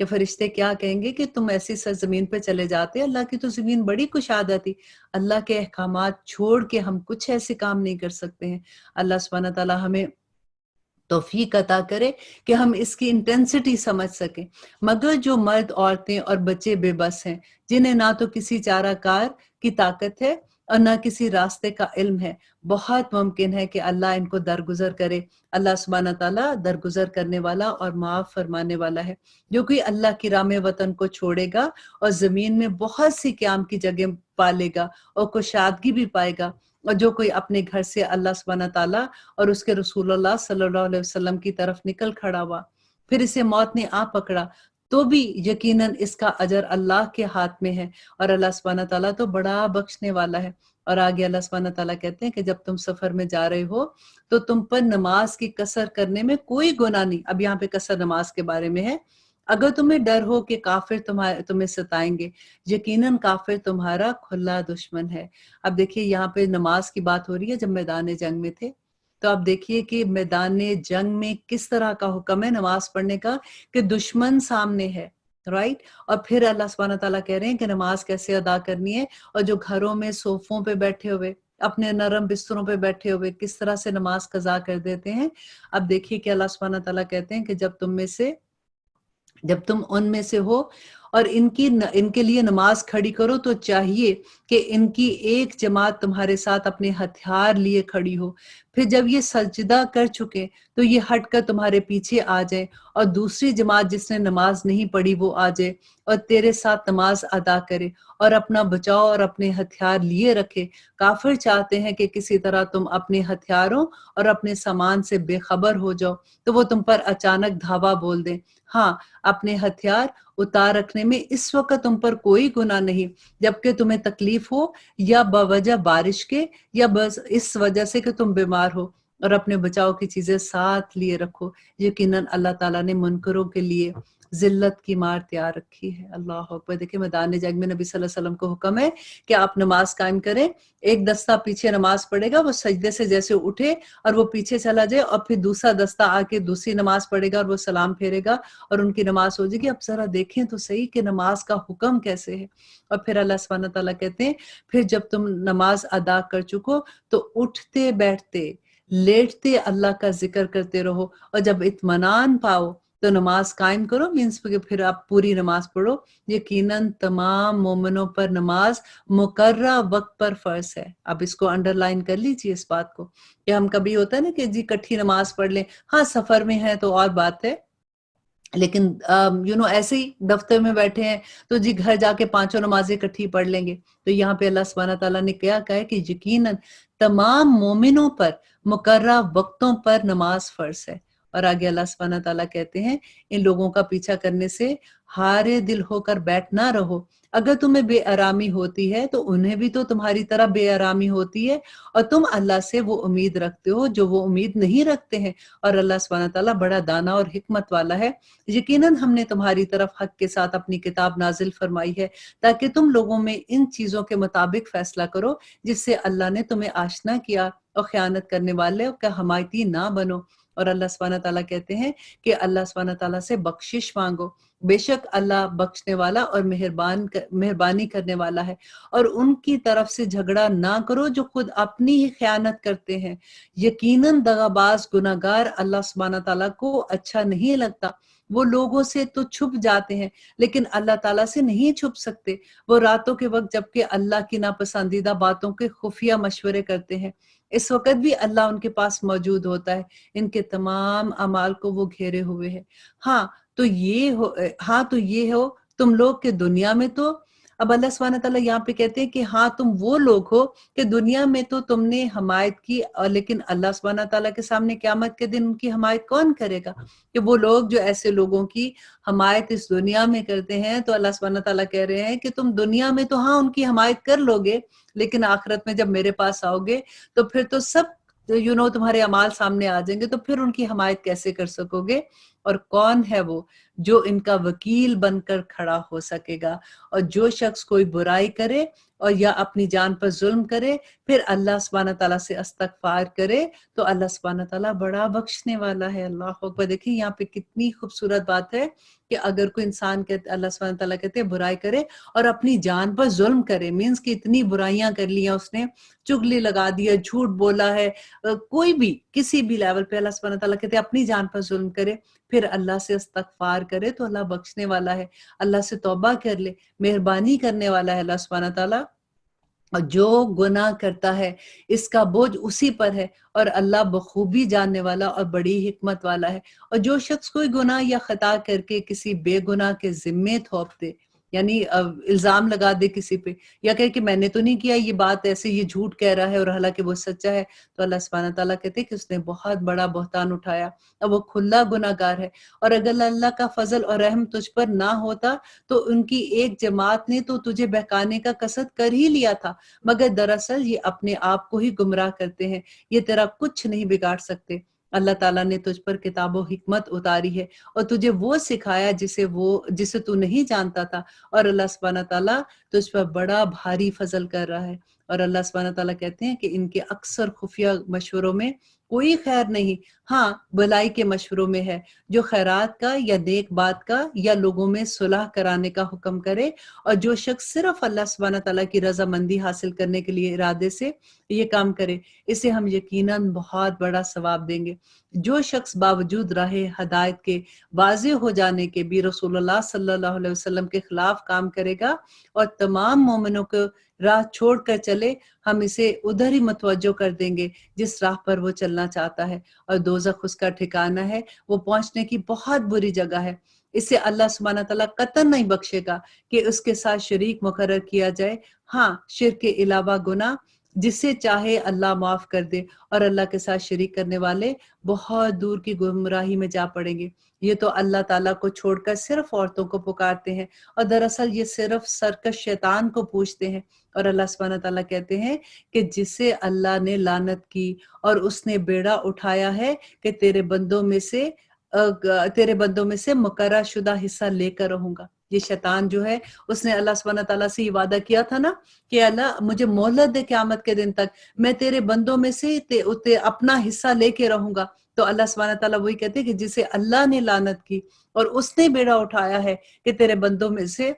کہ فرشتے کیا کہیں گے کہ تم ایسی سرزمین پہ چلے جاتے، اللہ کی تو زمین بڑی کشادہ تھی، اللہ کے احکامات چھوڑ کے ہم کچھ ایسے کام نہیں کر سکتے ہیں۔ اللہ سبحانہ تعالیٰ ہمیں توفیق عطا کرے کہ ہم اس کی انٹینسٹی سمجھ سکیں۔ مگر جو مرد، عورتیں اور بچے بے بس ہیں، جنہیں نہ تو کسی چارہ کار کی طاقت ہے اور نہ کسی راستے کا علم ہے، بہت ممکن ہے کہ اللہ ان کو درگزر کرے۔ اللہ سبحانہ تعالیٰ درگزر کرنے والا اور معاف فرمانے والا ہے۔ جو کوئی اللہ کی راہ میں وطن کو چھوڑے گا اور زمین میں بہت سی قیام کی جگہ پالے گا اور کشادگی بھی پائے گا، اور جو کوئی اپنے گھر سے اللہ سبحانہ تعالیٰ اور اس کے رسول اللہ صلی اللہ علیہ وسلم کی طرف نکل کھڑا ہوا، پھر اسے موت نے آ پکڑا، تو بھی یقیناً اس کا اجر اللہ کے ہاتھ میں ہے، اور اللہ سبحانہ تعالیٰ تو بڑا بخشنے والا ہے۔ اور آگے اللہ سبحانہ تعالیٰ کہتے ہیں کہ جب تم سفر میں جا رہے ہو تو تم پر نماز کی قصر کرنے میں کوئی گناہ نہیں۔ اب یہاں پہ قصر نماز کے بارے میں ہے۔ اگر تمہیں ڈر ہو کہ کافر تمہیں ستائیں گے، یقیناً کافر تمہارا کھلا دشمن ہے۔ اب دیکھیے یہاں پہ نماز کی بات ہو رہی ہے جب میدان جنگ میں تھے، تو اب دیکھیے کہ میدان جنگ میں کس طرح کا حکم ہے نماز پڑھنے کا، کہ دشمن سامنے ہے، رائٹ؟ اور پھر اللہ سبحانہ تعالیٰ کہہ رہے ہیں کہ نماز کیسے ادا کرنی ہے، اور جو گھروں میں صوفوں پہ بیٹھے ہوئے، اپنے نرم بستروں پہ بیٹھے ہوئے کس طرح سے نماز قضا کر دیتے ہیں۔ اب دیکھیے کہ اللہ سبحانہ تعالیٰ کہتے ہیں کہ جب تم ان میں سے ہو اور ان کے لیے نماز کھڑی کرو، تو چاہیے کہ ان کی ایک جماعت تمہارے ساتھ اپنے ہتھیار لیے کھڑی ہو، پھر جب یہ سجدہ کر چکے تو یہ ہٹ کر تمہارے پیچھے آ جائیں، اور دوسری جماعت جس نے نماز نہیں پڑھی وہ آ جائے اور تیرے ساتھ نماز ادا کرے اور اپنا بچاؤ اور اپنے ہتھیار لیے رکھے۔ کافر چاہتے ہیں کہ کسی طرح تم اپنے ہتھیاروں اور اپنے سامان سے بے خبر ہو جاؤ، تو وہ تم پر اچانک دھاوا بول دیں۔ ہاں، اپنے ہتھیار اتار رکھنے میں اس وقت تم پر کوئی گناہ نہیں، جبکہ تمہیں تکلیف ہو، یا بوجہ بارش کے، یا بس اس وجہ سے کہ تم بیمار ہو، اور اپنے بچاؤ کی چیزیں ساتھ لیے رکھو۔ یقیناً اللہ تعالیٰ نے منکروں کے لیے ذلت کی مار تیار رکھی ہے۔ اللہ اکبر۔ دیکھیں میدان جنگ میں نبی صلی اللہ علیہ وسلم کو حکم ہے کہ آپ نماز قائم کریں، ایک دستہ پیچھے نماز پڑھے گا، وہ سجدے سے جیسے اٹھے اور وہ پیچھے چلا جائے، اور پھر دوسرا دستہ آ کے دوسری نماز پڑھے گا اور وہ سلام پھیرے گا اور ان کی نماز ہو جائے گی۔ اب ذرا دیکھیں تو صحیح کہ نماز کا حکم کیسے ہے۔ اور پھر اللہ سبحانہ تعالیٰ کہتے ہیں پھر جب تم نماز ادا کر چکو تو اٹھتے بیٹھتے لیٹتے اللہ کا ذکر کرتے رہو، اور جب اطمینان پاؤ تو نماز قائم کرو، مینس کہ پھر آپ پوری نماز پڑھو۔ یقیناً تمام مومنوں پر نماز مقررہ وقت پر فرض ہے۔ اب اس کو انڈر لائن کر لیجیے اس بات کو، کہ ہم کبھی ہوتا ہے نا کہ جی کٹھی نماز پڑھ لیں، ہاں سفر میں ہے تو اور بات ہے، لیکن ایسے ہی دفتر میں بیٹھے ہیں تو جی گھر جا کے پانچوں نمازیں کٹھی پڑھ لیں گے۔ تو یہاں پہ اللہ سبحانہ تعالیٰ نے کیا کہا ہے کہ یقیناً تمام مومنوں پر مقررہ وقتوں پر نماز فرض ہے۔ اور آگے اللہ سبحانہ تعالیٰ کہتے ہیں ان لوگوں کا پیچھا کرنے سے ہارے دل ہو کر بیٹھ نہ رہو، اگر تمہیں بے آرامی ہوتی ہے تو انہیں بھی تو تمہاری طرح بے آرامی ہوتی ہے، اور تم اللہ سے وہ امید رکھتے ہو جو وہ امید نہیں رکھتے ہیں، اور اللہ سبحانہ تعالیٰ بڑا دانا اور حکمت والا ہے۔ یقیناً ہم نے تمہاری طرف حق کے ساتھ اپنی کتاب نازل فرمائی ہے تاکہ تم لوگوں میں ان چیزوں کے مطابق فیصلہ کرو جس سے اللہ نے تمہیں آشنا کیا، اور خیانت کرنے والے کا حمایتی نہ بنو۔ اور اللہ سبحانہ تعالیٰ کہتے ہیں کہ اللہ سبحانہ تعالیٰ سے بخشش مانگو، بے شک اللہ بخشنے والا اور مہربانی کرنے والا ہے، اور ان کی طرف سے جھگڑا نہ کرو جو خود اپنی ہی خیانت کرتے ہیں۔ یقیناً دغاباز گناہگار اللہ سبحانہ تعالیٰ کو اچھا نہیں لگتا۔ وہ لوگوں سے تو چھپ جاتے ہیں لیکن اللہ تعالیٰ سے نہیں چھپ سکتے۔ وہ راتوں کے وقت جبکہ اللہ کی ناپسندیدہ باتوں کے خفیہ مشورے کرتے ہیں، اس وقت بھی اللہ ان کے پاس موجود ہوتا ہے، ان کے تمام اعمال کو وہ گھیرے ہوئے ہے۔ ہاں تو یہ ہو تم لوگ کہ دنیا میں تو، اب اللہ سبحانہ تعالیٰ یہاں پہ کہتے ہیں کہ ہاں تم وہ لوگ ہو کہ دنیا میں تو تم نے حمایت کی، لیکن اللہ سبحانہ تعالیٰ کے سامنے قیامت کے دن ان کی حمایت کون کرے گا؟ کہ وہ لوگ جو ایسے لوگوں کی حمایت اس دنیا میں کرتے ہیں، تو اللہ سبحانہ تعالیٰ کہہ رہے ہیں کہ تم دنیا میں تو ہاں ان کی حمایت کر لو گے، لیکن آخرت میں جب میرے پاس آؤ گے تو پھر تو سب تمہارے اعمال سامنے آ جائیں گے، تو پھر ان کی حمایت کیسے کر سکو گے؟ اور کون ہے وہ جو ان کا وکیل بن کر کھڑا ہو سکے گا؟ اور جو شخص کوئی برائی کرے اور یا اپنی جان پر ظلم کرے پھر اللہ سبحانہ تعالیٰ سے استغفار کرے تو اللہ سبحانہ تعالیٰ بڑا بخشنے والا ہے۔ اللہ اکبر! دیکھیں یہاں پہ کتنی خوبصورت بات ہے کہ اگر کوئی انسان کہتے، اللہ سبحانہ تعالیٰ کہتے ہیں برائی کرے اور اپنی جان پر ظلم کرے، مینس کہ اتنی برائیاں کر لیا اس نے، چغلی لگا دیا، جھوٹ بولا ہے، کوئی بھی کسی بھی لیول پہ، اللہ سبحانہ تعالیٰ کہتے ہیں اپنی جان پر ظلم کرے پھر اللہ سے استغفار کرے تو اللہ بخشنے والا ہے، اللہ سے توبہ کر لے، مہربانی کرنے والا ہے اللہ سبحانہ تعالیٰ۔ اور جو گناہ کرتا ہے اس کا بوجھ اسی پر ہے، اور اللہ بخوبی جاننے والا اور بڑی حکمت والا ہے۔ اور جو شخص کوئی گناہ یا خطا کر کے کسی بے گناہ کے ذمے تھوپ دے، یعنی الزام لگا دے کسی پہ، یا کہے کہ میں نے تو نہیں کیا، یہ بات ایسے یہ جھوٹ کہہ رہا ہے اور حالانکہ وہ سچا ہے، تو اللہ سبحانہ تعالیٰ کہتے ہیں کہ اس نے بہت بڑا بہتان اٹھایا اور وہ کھلا گناہ گار ہے۔ اور اگر اللہ کا فضل اور رحم تجھ پر نہ ہوتا تو ان کی ایک جماعت نے تو تجھے بہکانے کا قصد کر ہی لیا تھا، مگر دراصل یہ اپنے آپ کو ہی گمراہ کرتے ہیں، یہ تیرا کچھ نہیں بگاڑ سکتے۔ اللہ تعالیٰ نے تجھ پر کتاب و حکمت اتاری ہے اور تجھے وہ سکھایا جسے تو نہیں جانتا تھا، اور اللہ سبحانہ تعالیٰ تجھ پر بڑا بھاری فضل کر رہا ہے۔ اور اللہ سبحانہ تعالیٰ کہتے ہیں کہ ان کے اکثر خفیہ مشوروں میں کوئی خیر نہیں، ہاں بھلائی کے مشوروں میں ہے، جو خیرات کا یا نیک بات کا یا لوگوں میں صلح کرانے کا حکم کرے۔ اور جو شخص صرف اللہ سبحانہ تعالیٰ کی رضامندی حاصل کرنے کے لیے ارادے سے یہ کام کرے، اسے ہم یقیناً بہت بڑا ثواب دیں گے۔ جو شخص باوجود راہ ہدایت کے واضح ہو جانے کے بھی رسول اللہ صلی اللہ علیہ وسلم کے خلاف کام کرے گا اور تمام مومنوں کو راہ چھوڑ کر چلے، ہم اسے ادھر ہی متوجہ کر دیں گے جس راہ پر وہ چلنا چاہتا ہے، اور دوزخ اس کا ٹھکانہ ہے، وہ پہنچنے کی بہت بری جگہ ہے۔ اسے اللہ سبحانہ تعالیٰ قطعاً نہیں بخشے گا کہ اس کے ساتھ شریک مقرر کیا جائے۔ ہاں شرک کے علاوہ گناہ جسے چاہے اللہ معاف کر دے، اور اللہ کے ساتھ شریک کرنے والے بہت دور کی گمراہی میں جا پڑیں گے۔ یہ تو اللہ تعالیٰ کو چھوڑ کر صرف عورتوں کو پکارتے ہیں، اور دراصل یہ صرف سرکش شیطان کو پوچھتے ہیں۔ اور اللہ سبحانہ تعالیٰ کہتے ہیں کہ جسے اللہ نے لعنت کی اور اس نے بیڑا اٹھایا ہے کہ تیرے بندوں میں سے مقررہ شدہ حصہ لے کر رہوں گا۔ یہ شیطان جو ہے اس نے اللہ سبحانہ تعالیٰ سے یہ وعدہ کیا تھا نا کہ اللہ مجھے مہلت دے قیامت کے دن تک، میں تیرے بندوں میں سے اپنا حصہ لے کے رہوں گا۔ تو اللہ سبحانہ تعالیٰ وہی کہتے ہیں کہ جسے اللہ نے لعنت کی اور اس نے بیڑا اٹھایا ہے کہ تیرے بندوں میں سے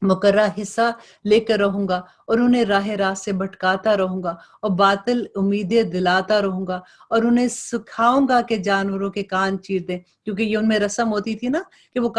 مقررہ حصہ لے کر رہوں گا، اور انہیں راہ راست سے بھٹکاتا رہوں گا اور باطل امیدیں دلاتا رہوں گا، اور انہیں سکھاؤں گا کہ جانوروں کے کان چیر دیں، کیونکہ یہ ان میں رسم ہوتی تھی نا کہ وہ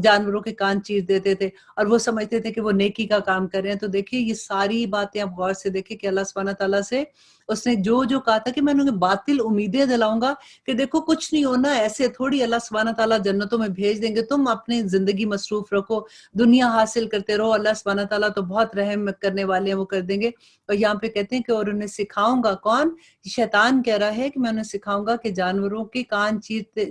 جانوروں کے کان چیر دیتے تھے اور وہ سمجھتے تھے کہ وہ نیکی کا کام کر رہے ہیں۔ تو دیکھیے یہ ساری باتیں آپ غور سے دیکھیں کہ اللہ سبحانہ تعالیٰ سے اس نے جو کہا تھا کہ میں انہیں باطل امیدیں دلاؤں گا کہ دیکھو کچھ نہیں ہونا، ایسے تھوڑی اللہ سبحانہ تعالیٰ جنتوں میں بھیج دیں گے، تم اپنی زندگی مصروف رکھو، دنیا حاصل کرتے رہو، اللہ سبحانہ تعالیٰ تو بہت رحم کرنے والے ہیں، وہ کر دیں گے۔ اور یہاں پہ کہتے ہیں کہ اور انہیں سکھاؤں گا، کون؟ شیطان کہہ رہا ہے کہ میں انہیں سکھاؤں گا کہ جانوروں کے کان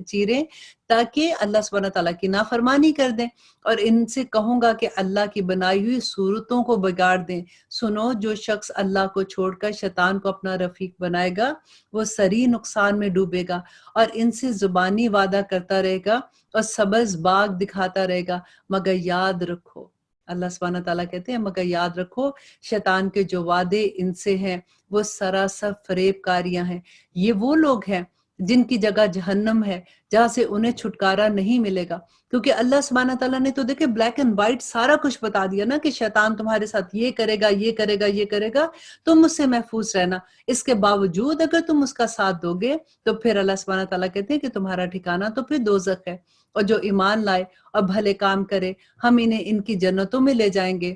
چیریں تاکہ اللہ سبحانہ تعالیٰ کی نافرمانی کر دیں، اور ان سے کہوں گا کہ اللہ کی بنائی ہوئی صورتوں کو بگاڑ دیں۔ سنو، جو شخص اللہ کو چھوڑ کر شیطان کو اپنا رفیق بنائے گا وہ سری نقصان میں ڈوبے گا، اور ان سے زبانی وعدہ کرتا رہے گا اور سبز باغ دکھاتا رہے گا، مگر یاد رکھو، اللہ سبحانہ تعالیٰ کہتے ہیں مگر یاد رکھو شیطان کے جو وعدے ان سے ہیں وہ سراسر فریب کاریاں ہیں۔ یہ وہ لوگ ہیں جن کی جگہ جہنم ہے، جہاں سے انہیں چھٹکارا نہیں ملے گا۔ کیونکہ اللہ سبحانہ تعالیٰ نے تو دیکھے بلیک اینڈ وائٹ سارا کچھ بتا دیا نا کہ شیطان تمہارے ساتھ یہ کرے گا، یہ کرے گا، یہ کرے گا، تم اس سے محفوظ رہنا۔ اس کے باوجود اگر تم اس کا ساتھ دو گے تو پھر اللہ سبحانہ تعالیٰ کہتے ہیں کہ تمہارا ٹھکانہ تو پھر دوزخ ہے۔ اور جو ایمان لائے اور بھلے کام کرے ہم انہیں ان کی جنتوں میں لے جائیں گے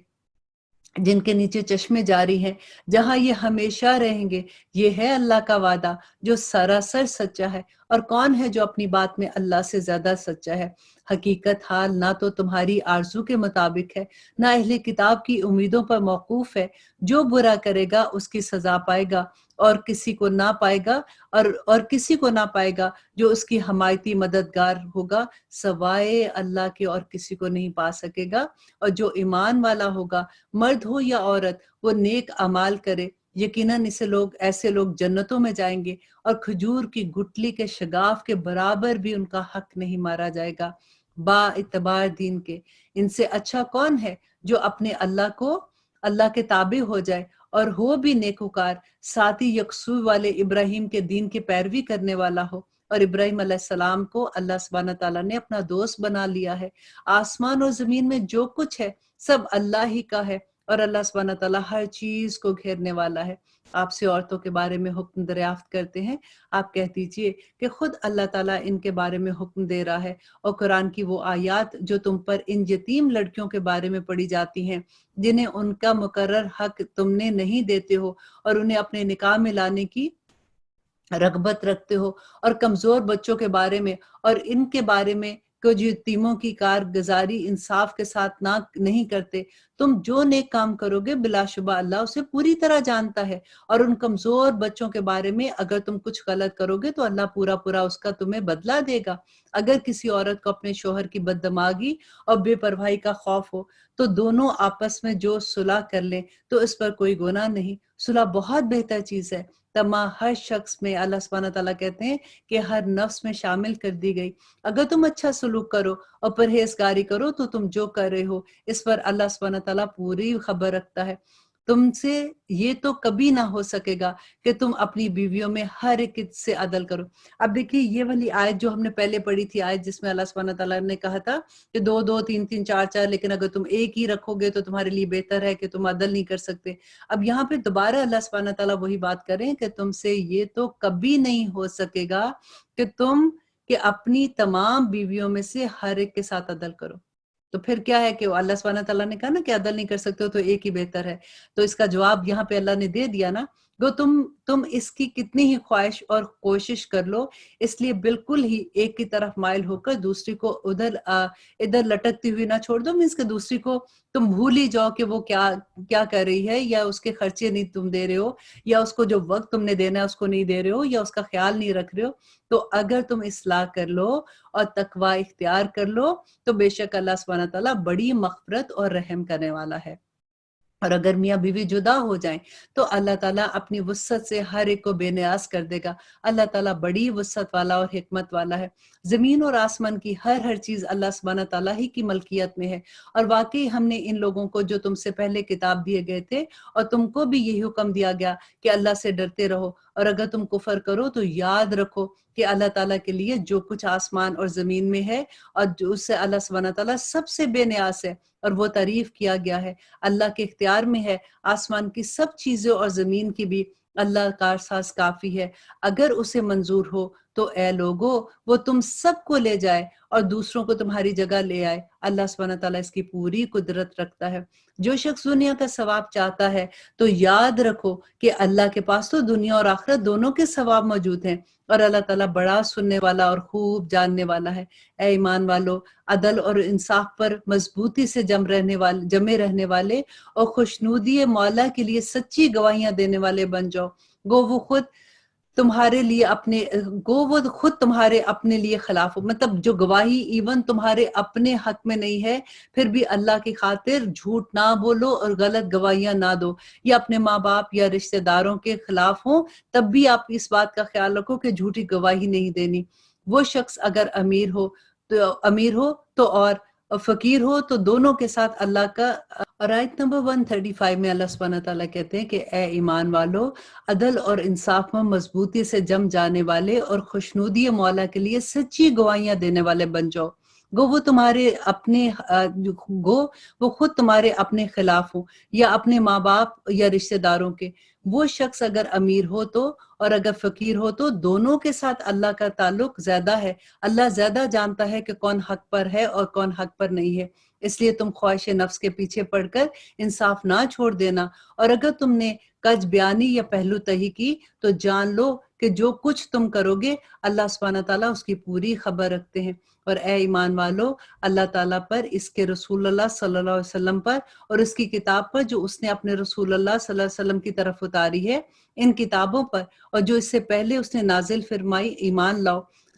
جن کے نیچے چشمے جاری ہیں، جہاں یہ ہمیشہ رہیں گے۔ یہ ہے اللہ کا وعدہ جو سراسر سچا ہے، اور کون ہے جو اپنی بات میں اللہ سے زیادہ سچا ہے؟ حقیقت حال نہ تو تمہاری آرزو کے مطابق ہے، نہ اہل کتاب کی امیدوں پر موقوف ہے۔ جو برا کرے گا اس کی سزا پائے گا، اور کسی کو نہ پائے گا اور کسی کو نہ پائے گا جو اس کی حمایتی مددگار ہوگا سوائے اللہ کے، اور کسی کو نہیں پا سکے گا۔ اور جو ایمان والا ہوگا، مرد ہو یا عورت، وہ نیک اعمال کرے، یقیناً ایسے لوگ جنتوں میں جائیں گے اور کھجور کی گٹلی کے شگاف کے برابر بھی ان کا حق نہیں مارا جائے گا با اعتبار دین کے۔ ان سے اچھا کون ہے جو اپنے اللہ کے تابع ہو جائے اور ہو بھی نیکوکار، ساتھ ہی یکسو والے ابراہیم کے دین کی پیروی کرنے والا ہو۔ اور ابراہیم علیہ السلام کو اللہ سبحانہ تعالیٰ نے اپنا دوست بنا لیا ہے۔ آسمان اور زمین میں جو کچھ ہے سب اللہ ہی کا ہے، اور اللہ سبحانہ تعالیٰ ہر چیز کو گھیرنے والا ہے۔ آپ سے عورتوں کے بارے میں حکم دریافت کرتے ہیں، آپ کہہ دیجئے کہ خود اللہ تعالیٰ ان کے بارے میں حکم دے رہا ہے، اور قرآن کی وہ آیات جو تم پر ان یتیم لڑکیوں کے بارے میں پڑھی جاتی ہیں جنہیں ان کا مقرر حق تم نے نہیں دیتے ہو، اور انہیں اپنے نکاح میں لانے کی رغبت رکھتے ہو، اور کمزور بچوں کے بارے میں اور ان کے بارے میں کہ جو یتیموں کی کارگزاری انصاف کے ساتھ نہیں کرتے، تم جو نیک کام کرو گے بلا شبہ اللہ اسے پوری طرح جانتا ہے۔ اور ان کمزور بچوں کے بارے میں اگر تم کچھ غلط کرو گے تو اللہ پورا اس کا تمہیں بدلہ دے گا۔ اگر کسی عورت کو اپنے شوہر کی بددماغی اور بے پرواہی کا خوف ہو تو دونوں آپس میں جو صلح کر لیں تو اس پر کوئی گناہ نہیں۔ صلح بہت بہتر چیز ہے، ہر شخص میں اللہ سبحانہ تعالیٰ کہتے ہیں کہ ہر نفس میں شامل کر دی گئی۔ اگر تم اچھا سلوک کرو اور پرہیزگاری کرو تو تم جو کر رہے ہو اس پر اللہ سبحانہ تعالیٰ پوری خبر رکھتا ہے۔ تم سے یہ تو کبھی نہ ہو سکے گا کہ تم اپنی بیویوں میں ہر ایک سے عدل کرو۔ اب دیکھیے یہ والی آیت جو ہم نے پہلے پڑھی تھی، آیت جس میں اللہ سبحانہ تعالیٰ نے کہا تھا کہ 2 2 3 3 4 4، لیکن اگر تم ایک ہی رکھو گے تو تمہارے لیے بہتر ہے کہ تم عدل نہیں کر سکتے۔ اب یہاں پہ دوبارہ اللہ سبحانہ تعالیٰ وہی بات کریں کہ تم سے یہ تو کبھی نہیں ہو سکے گا کہ اپنی تمام بیویوں میں سے ہر ایک کے ساتھ عدل کرو۔ تو پھر کیا ہے کہ اللہ سبحانہ تعالیٰ نے کہا نا کہ عدل نہیں کر سکتے ہو تو ایک ہی بہتر ہے، تو اس کا جواب یہاں پہ اللہ نے دے دیا نا۔ گو تم اس کی کتنی ہی خواہش اور کوشش کر لو، اس لیے بالکل ہی ایک کی طرف مائل ہو کر دوسری کو ادھر لٹکتی ہوئی نہ چھوڑ دو، مینس کہ دوسری کو تم بھول ہی جاؤ کہ وہ کیا کر رہی ہے، یا اس کے خرچے نہیں تم دے رہے ہو، یا اس کو جو وقت تم نے دینا ہے اس کو نہیں دے رہے ہو، یا اس کا خیال نہیں رکھ رہے ہو۔ تو اگر تم اصلاح کر لو اور تقوی اختیار کر لو تو بے شک اللہ سبحانہ تعالیٰ بڑی مغفرت اور رحم کرنے والا ہے۔ اور اگر میاں بیوی جدا ہو جائیں تو اللہ تعالیٰ اپنی وسعت سے ہر ایک کو بے نیاز کر دے گا۔ اللہ تعالیٰ بڑی وسعت والا اور حکمت والا ہے۔ زمین اور آسمان کی ہر چیز اللہ سبحانہ تعالیٰ ہی کی ملکیت میں ہے، اور واقعی ہم نے ان لوگوں کو جو تم سے پہلے کتاب دیے گئے تھے اور تم کو بھی یہی حکم دیا گیا کہ اللہ سے ڈرتے رہو، اور اگر تم کفر کرو تو یاد رکھو کہ اللہ تعالیٰ کے لیے جو کچھ آسمان اور زمین میں ہے اور جو اس سے اللہ سبحانہ تعالیٰ سب سے بے نیاز ہے، اور وہ تعریف کیا گیا ہے۔ اللہ کے اختیار میں ہے آسمان کی سب چیزیں اور زمین کی بھی، اللہ کا احساس کافی ہے۔ اگر اسے منظور ہو تو اے لوگو وہ تم سب کو لے جائے اور دوسروں کو تمہاری جگہ لے آئے۔ اللہ سبحانہ تعالیٰ اس کی پوری قدرت رکھتا ہے۔ جو شخص دنیا کا ثواب چاہتا ہے تو یاد رکھو کہ اللہ کے پاس تو دنیا اور آخرت دونوں کے ثواب موجود ہیں، اور اللہ تعالیٰ بڑا سننے والا اور خوب جاننے والا ہے۔ اے ایمان والو، عدل اور انصاف پر مضبوطی سے جمے رہنے والے اور خوشنودی مولا کے لیے سچی گواہیاں دینے والے بن جاؤ۔ گو وہ خود تمہارے اپنے لیے خلاف ہو، مطلب جو گواہی ایون تمہارے اپنے حق میں نہیں ہے پھر بھی اللہ کی خاطر جھوٹ نہ بولو اور غلط گواہیاں نہ دو، یا اپنے ماں باپ یا رشتہ داروں کے خلاف ہوں تب بھی آپ اس بات کا خیال رکھو کہ جھوٹی گواہی نہیں دینی۔ وہ شخص اگر امیر ہو تو اور فقیر ہو تو دونوں کے ساتھ اللہ کا۔ اور آیت نمبر 135 میں اللہ سبحانہ تعالیٰ کہتے ہیں کہ اے ایمان والو، عدل اور انصاف میں مضبوطی سے جم جانے والے اور خوشنودی مولا کے لیے سچی گواہیاں دینے والے بن جاؤ۔ گو وہ خود تمہارے اپنے خلاف ہوں یا اپنے ماں باپ یا رشتہ داروں کے۔ وہ شخص اگر امیر ہو تو اور اگر فقیر ہو تو دونوں کے ساتھ اللہ کا تعلق زیادہ ہے۔ اللہ زیادہ جانتا ہے کہ کون حق پر ہے اور کون حق پر نہیں ہے، اس لیے تم خواہش نفس کے پیچھے پڑ کر انصاف نہ چھوڑ دینا۔ اور اگر تم نے کج بیانی یا پہلو تہی کی تو جان لو کہ جو کچھ تم کرو گے اللہ سبحانہ تعالیٰ اس کی پوری خبر رکھتے ہیں۔ اور اے ایمان والو، اللہ تعالیٰ پر، اس کے رسول اللہ صلی اللہ علیہ وسلم پر اور اس کی کتاب پر جو اس نے اپنے رسول اللہ صلی اللہ علیہ وسلم کی طرف اتاری ہے، ان کتابوں پر اور جو اس سے پہلے اس نے نازل فرمائی ایمان لاؤ۔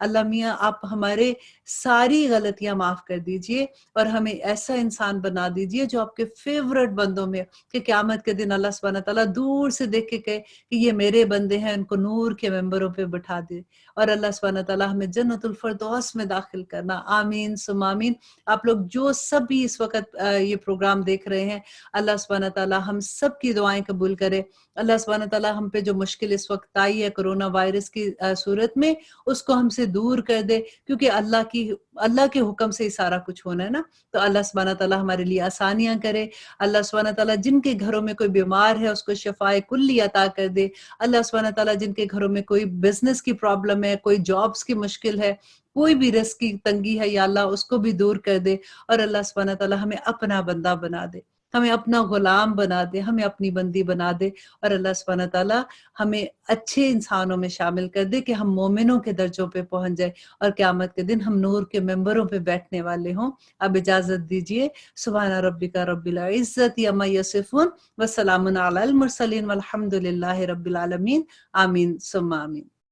اللہ میاں آپ ہمارے ساری غلطیاں معاف کر دیجئے اور ہمیں ایسا انسان بنا دیجئے جو آپ کے فیورٹ بندوں میں، کہ قیامت کے دن اللہ سبحانہ تعالیٰ دور سے دیکھ کے کہے کہ یہ میرے بندے ہیں، ان کو نور کے ممبروں پہ بٹھا دے، اور اللہ سبحانہ تعالیٰ ہمیں جنت الفردوس میں داخل کرنا، آمین ثم آمین۔ آپ لوگ جو سب بھی اس وقت یہ پروگرام دیکھ رہے ہیں، اللہ سبحانہ تعالیٰ ہم سب کی دعائیں قبول کرے۔ اللہ سبحانہ تعالیٰ ہم پہ جو مشکل اس وقت آئی ہے کرونا وائرس کی صورت میں، اس کو ہم سے دور کر دے، کیونکہ اللہ کے حکم سے ہی سارا کچھ ہونا ہے نا۔ تو اللہ سبحانہ تعالیٰ ہمارے لیے آسانیاں کرے۔ اللہ سبحانہ تعالیٰ جن کے گھروں میں کوئی بیمار ہے اس کو شفائے کلی عطا کر دے۔ اللہ سبحانہ تعالیٰ جن کے گھروں میں کوئی بزنس کی پرابلم ہے، کوئی جابس کی مشکل ہے، کوئی بھی رزق کی تنگی ہے، یا اللہ اس کو بھی دور کر دے، اور اللہ سبحانہ تعالیٰ ہمیں اپنا بندہ بنا دے، ہمیں اپنا غلام بنا دے، ہمیں اپنی بندی بنا دے، اور اللہ سبحانہ تعالیٰ ہمیں اچھے انسانوں میں شامل کر دے کہ ہم مومنوں کے درجوں پہ پہنچ جائے، اور قیامت کے دن ہم نور کے ممبروں پہ بیٹھنے والے ہوں۔ اب اجازت دیجئے، سبحان ربک رب العزت عما یصفون وسلام علی المرسلین والحمد للہ رب العالمین، آمین ثم آمین۔